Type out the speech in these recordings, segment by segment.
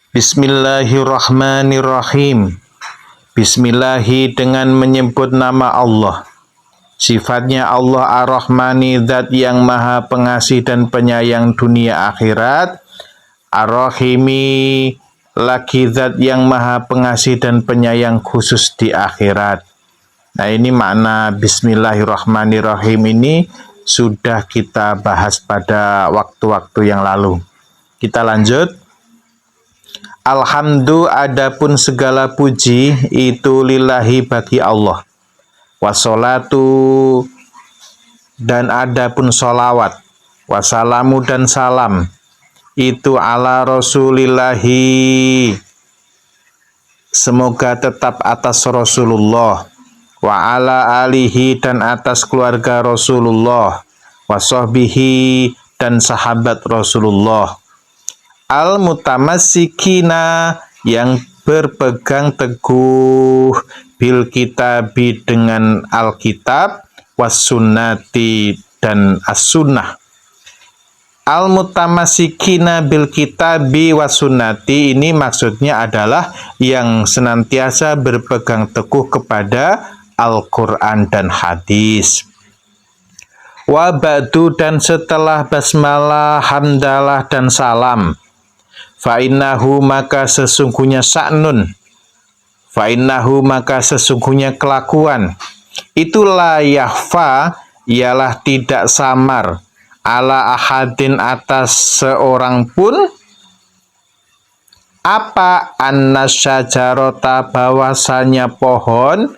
Bismillahirrahmanirrahim. Bismillahi dengan menyebut nama Allah. Sifatnya Allah Ar-Rahmani, zat yang maha pengasih dan penyayang dunia akhirat. Ar-Rahimi, lagi zat yang maha pengasih dan penyayang khusus di akhirat. Nah, ini makna Bismillahirrahmanirrahim ini sudah kita bahas pada waktu-waktu yang lalu. Kita lanjut. Alhamdu, adapun segala puji itu lillahi bagi Allah. Wassalatu, dan adapun sholawat. Wassalamu, dan salam itu ala rasulillahi, semoga tetap atas Rasulullah. Wa ala alihi, dan atas keluarga Rasulullah. Wa sahbihi, dan sahabat Rasulullah. Al-mutamassikina, yang berpegang teguh bil kitabi, dengan Alkitab, was sunnati, dan as-sunnah. Al-mutamassikina bil kitabi was sunnati, ini maksudnya adalah yang senantiasa berpegang teguh kepada Al-Quran dan hadis. Wa ba'du, dan setelah basmalah, hamdalah, dan salam. Fa'innahu, maka sesungguhnya sa'nun. Fa'innahu, maka sesungguhnya kelakuan. Itulah yahfa, ialah tidak samar. Ala ahadin, atas seorang pun. Apa? Anna syajarota, bahwasanya pohon.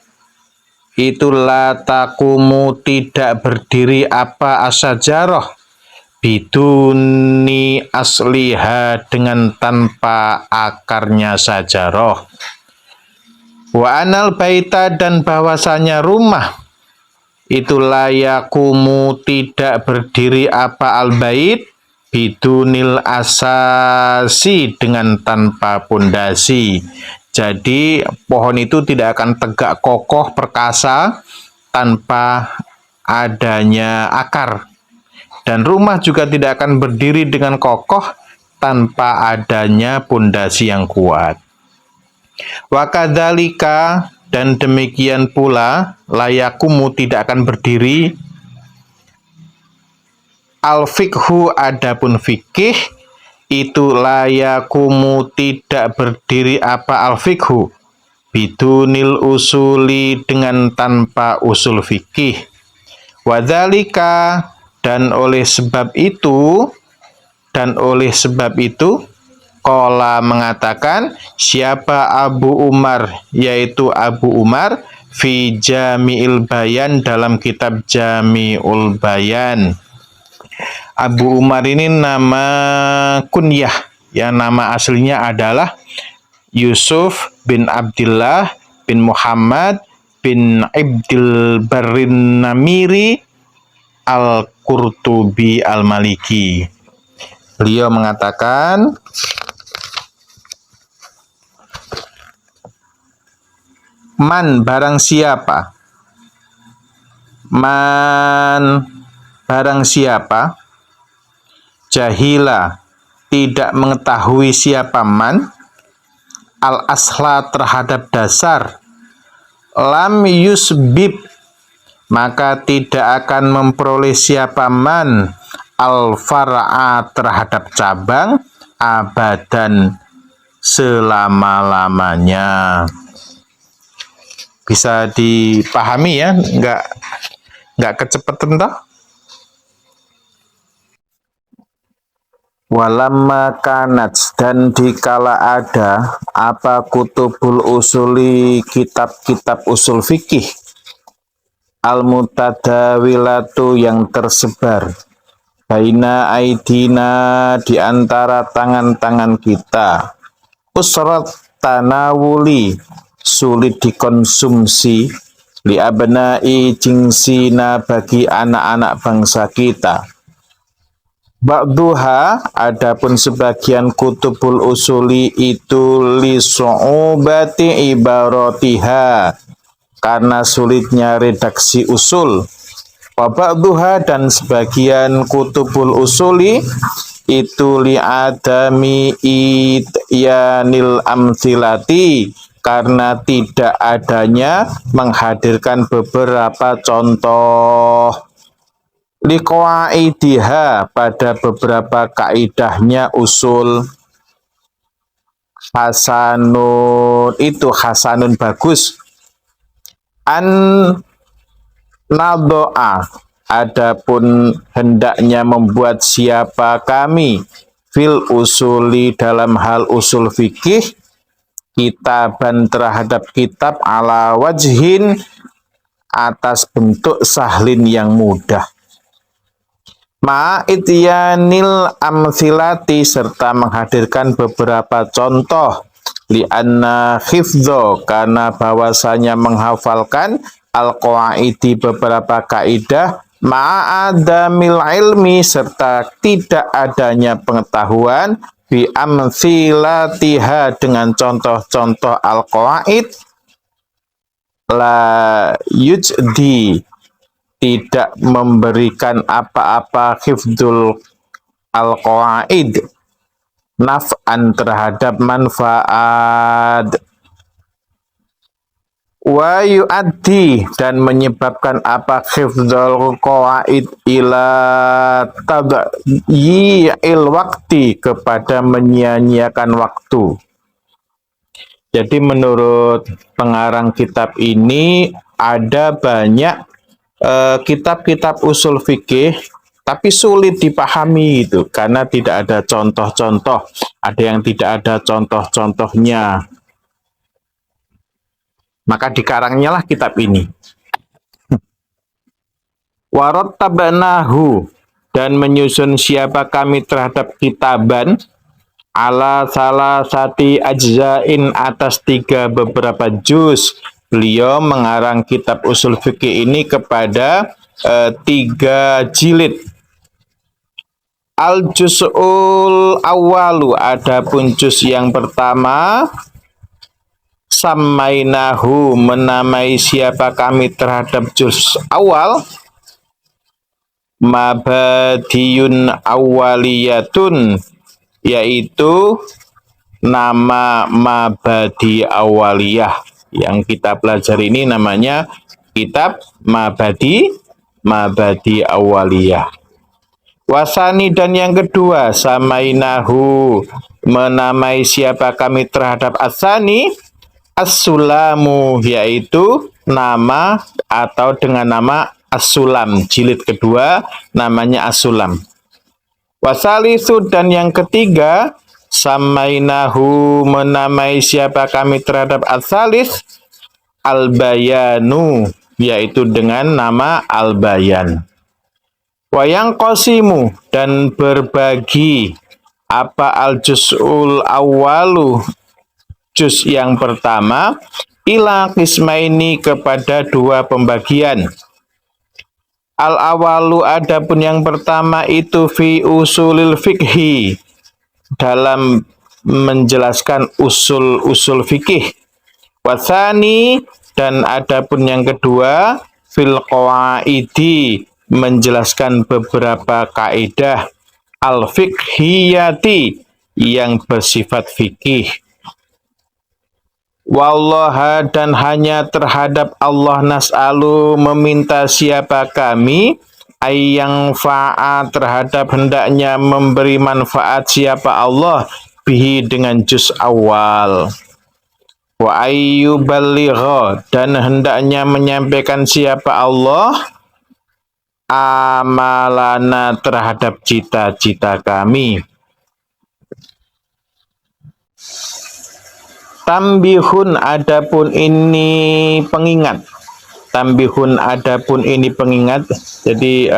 Itulah takumu, tidak berdiri apa asyajarah. Biduni asliha, dengan tanpa akarnya sajaroh. Wa anal baita, dan bahwasanya rumah. Itulah yakumu, tidak berdiri apa al bait. Bidunil asasi, dengan tanpa pondasi. Jadi pohon itu tidak akan tegak kokoh perkasa tanpa adanya akar. Dan rumah juga tidak akan berdiri dengan kokoh tanpa adanya pondasi yang kuat. Wa kadzalika, dan demikian pula, layakumu, tidak akan berdiri al-fiqhu, adapun fikih. Itu layakumu, tidak berdiri apa al-fiqhu. Bidunil usuli, dengan tanpa usul fikih. Wa dzalika, dan oleh sebab itu, qala, mengatakan, siapa Abu Umar, yaitu Abu Umar, fi Jami'il Bayan, dalam kitab Jami'ul Bayan. Abu Umar ini nama kunyah, yang nama aslinya adalah Yusuf bin Abdullah bin Muhammad bin Abdul Barrin Namiri Al-Qurtubi Al-Maliki. Beliau mengatakan, man, barang siapa, jahila, tidak mengetahui siapa man, al-asla, terhadap dasar, lam yusbib, maka tidak akan memperoleh siapa man, al-far'a, terhadap cabang, abadan, selama-lamanya. Bisa dipahami ya, nggak kecepatan toh? Walamma kanat, dan dikala ada apa kutubul usuli, kitab-kitab usul fikih, al-mutadawilatu, yang tersebar, baina aidina, di antara tangan-tangan kita, usrat tanawuli, sulit dikonsumsi, li abnai jinsina, bagi anak-anak bangsa kita. Ba'duha, adapun sebagian kutubul usuli itu li su'ubati ibaratiha, karena sulitnya redaksi usul. Wa ba'duha, dan sebagian kutubul usuli itu li'adami ityanil amsilati, karena tidak adanya menghadirkan beberapa contoh, liqawaidiha pada beberapa kaidahnya usul. Hasanun itu hasanun bagus, an nadoa adapun hendaknya membuat siapa kami, fil usuli dalam hal usul fikih, kitaban terhadap kitab, ala wajhin atas bentuk sahlin yang mudah, ma'ityanil amsilati serta menghadirkan beberapa contoh, li'anna hifdho karena bahwasanya menghafalkan, al-qawaidi beberapa kaidah, ma'adamil ilmi serta tidak adanya pengetahuan, bi amsilatiha dengan contoh-contoh al-qawaid, la yujdi tidak memberikan apa-apa hifdzul al-qawaid naf'an terhadap manfaat, wa yu'addi dan menyebabkan apa hifdzul qawaid ila tadyi'il waktu kepada menyia-nyiakan waktu. Jadi menurut pengarang kitab ini ada banyak kitab-kitab usul fikih tapi sulit dipahami itu karena tidak ada contoh-contoh, ada yang tidak ada contoh-contohnya. Maka dikarangnya lah kitab ini. Warattabnahu dan menyusun siapa kami terhadap kitaban, ala salah sati ajzain atas 3 beberapa juz. Beliau mengarang kitab usul fikih ini kepada 3 jilid. Al juz'ul awalu adapun juz yang pertama, samainahu menamai siapa kami terhadap juz awal, mabadiyun awaliyatun yaitu nama mabadi awaliyah. Yang kita pelajari ini namanya kitab mabadi awaliyah. Wasani dan yang kedua, samainahu menamai siapa kami terhadap asani, as-sulamu yaitu nama atau dengan nama as-sulam, jilid kedua namanya as-sulam. Wasalisu dan yang ketiga, samainahu menamai siapa kami terhadap as-salis, al-bayanu yaitu dengan nama al-bayan. Wayang qasimu dan berbagi apa al-juz'ul awalu juz yang pertama, ila qismaini kepada 2 pembagian. Al-awalu adapun yang pertama itu fi usulil fikhi dalam menjelaskan usul-usul fikih. Wasani dan adapun yang kedua fil qawaidi menjelaskan beberapa kaidah al-fiqhiyati yang bersifat fikih. Wallaha dan hanya terhadap Allah nas'alu meminta siapa kami, ayyang fa'a terhadap hendaknya memberi manfaat siapa Allah bihi dengan juz awal. Wa ayyuballigha dan hendaknya menyampaikan siapa Allah amalana terhadap cita-cita kami. Tambihun adapun ini pengingat. Tambihun adapun ini pengingat. Jadi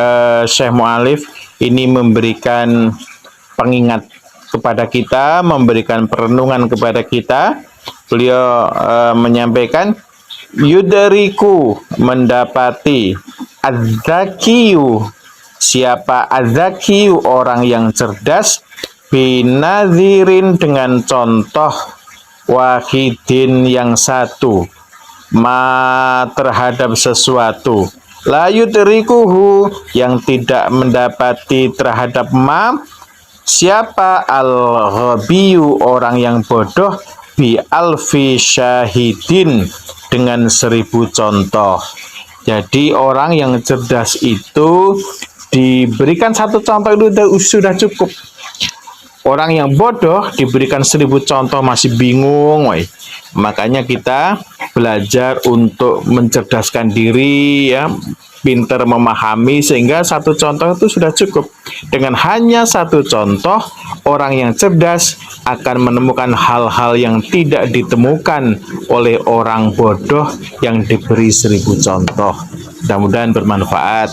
Syekh Mu'alif ini memberikan pengingat kepada kita, memberikan perenungan kepada kita. Beliau menyampaikan yudariku mendapati az-zakiyu siapa az-zakiyu orang yang cerdas, binadhirin dengan contoh, wahidin yang satu, ma terhadap sesuatu, la yudrikuhu yang tidak mendapati terhadap ma, Siapa al-ghabiyu, orang yang bodoh, bi alfi syahidin, dengan 1000 contoh. Jadi orang yang cerdas itu diberikan satu contoh itu sudah cukup. Orang yang bodoh diberikan 1000 contoh masih bingung, woy. Makanya kita belajar untuk mencerdaskan diri, ya, pintar memahami, sehingga satu contoh itu sudah cukup. Dengan hanya satu contoh, orang yang cerdas akan menemukan hal-hal yang tidak ditemukan oleh orang bodoh yang diberi 1000 contoh. Mudah-mudahan bermanfaat.